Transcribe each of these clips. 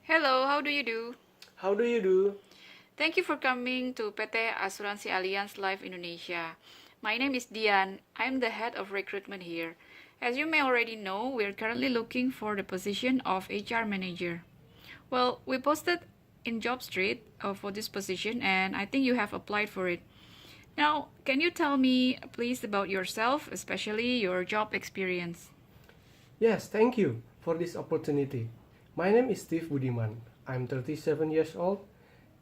Hello, how do you do? How do you do? Thank you for coming to PT Asuransi Allianz Life Indonesia. My name is Dian. I'm the head of recruitment here. As you may already know, we're currently looking for the position of HR manager. Well, we posted in JobStreet for this position and I think you have applied for it. Now, can you tell me please about yourself, especially your job experience? Yes, thank you for this opportunity. My name is Steve Budiman. I'm 37 years old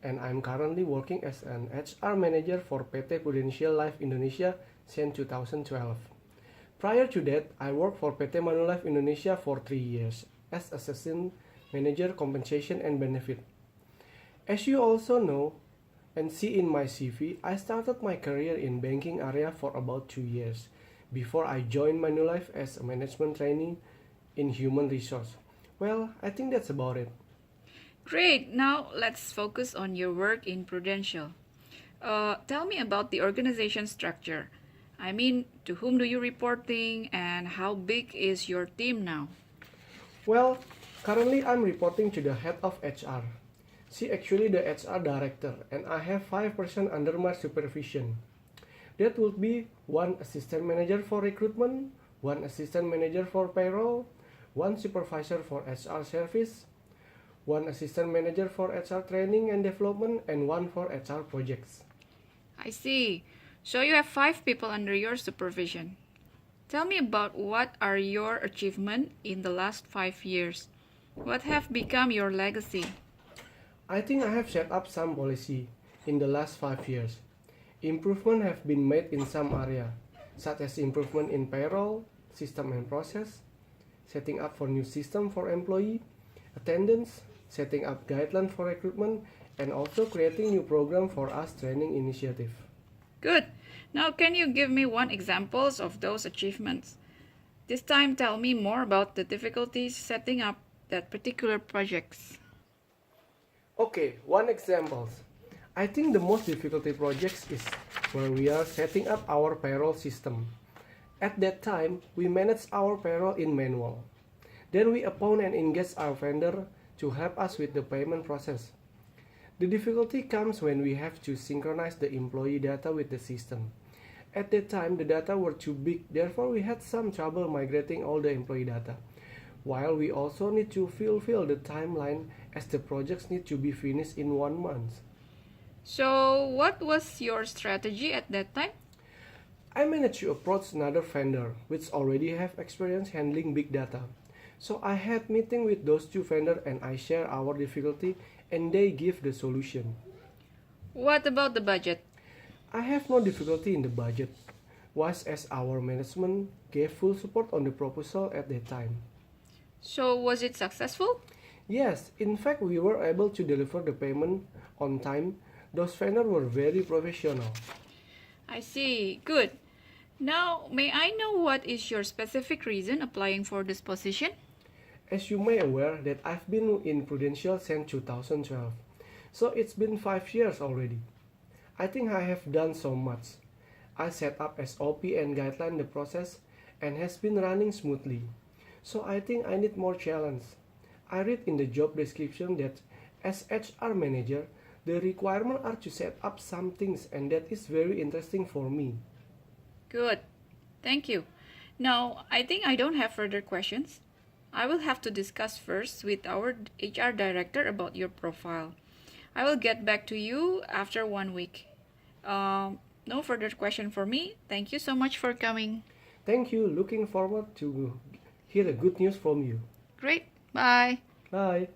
and I'm currently working as an HR manager for PT Prudential Life Indonesia since 2012. Prior to that, I worked for PT Manulife Indonesia for 3 years as assistant manager compensation and benefit. As you also know and see in my CV, I started my career in banking area for about 2 years before I joined Manulife as a management trainee in human resource. Well, I think that's about it. Great, now let's focus on your work in Prudential. Tell me about the organization structure. I mean, to whom do you reporting and how big is your team now? Well, currently I'm reporting to the head of HR. She actually the HR director and I have 5% under my supervision. That would be one assistant manager for recruitment, one assistant manager for payroll, one supervisor for HR service, one assistant manager for HR training and development, and one for HR projects. I see. So you have 5 people under your supervision. Tell me about what are your achievements in the last 5 years. What have become your legacy? I think I have set up some policy in the last 5 years. Improvement have been made in some area, such as improvement in payroll, system and process, setting up for new system for employee, attendance, setting up guidelines for recruitment, and also creating new program for us training initiative. Good. Now can you give me one examples of those achievements? This time tell me more about the difficulties setting up that particular projects. Okay, one example. I think the most difficulty projects is where we are setting up our payroll system. At that time, we manage our payroll in manual. Then we appoint and engage our vendor to help us with the payment process. The difficulty comes when we have to synchronize the employee data with the system. At that time, the data were too big, therefore we had some trouble migrating all the employee data. While we also need to fulfill the timeline as the projects need to be finished in 1 month. So what was your strategy at that time? I managed to approach another vendor which already have experience handling big data. So I had meeting with those two vendors and I share our difficulty and they give the solution. What about the budget? I have no difficulty in the budget, was as our management gave full support on the proposal at that time. So was it successful? Yes, in fact we were able to deliver the payment on time. Those vendors were very professional. I see. Good. Now, may I know what is your specific reason applying for this position? As you may aware that I've been in Prudential since 2012. So it's been 5 years already. I think I have done so much. I set up SOP and guideline the process and has been running smoothly. So I think I need more challenge. I read in the job description that as HR manager, the requirements are to set up some things and that is very interesting for me. Good. Thank you. Now, I think I don't have further questions. I will have to discuss first with our HR director about your profile. I will get back to you after 1 week. No further question for me. Thank you so much for coming. Thank you. Looking forward to hear the good news from you. Great. Bye. Bye.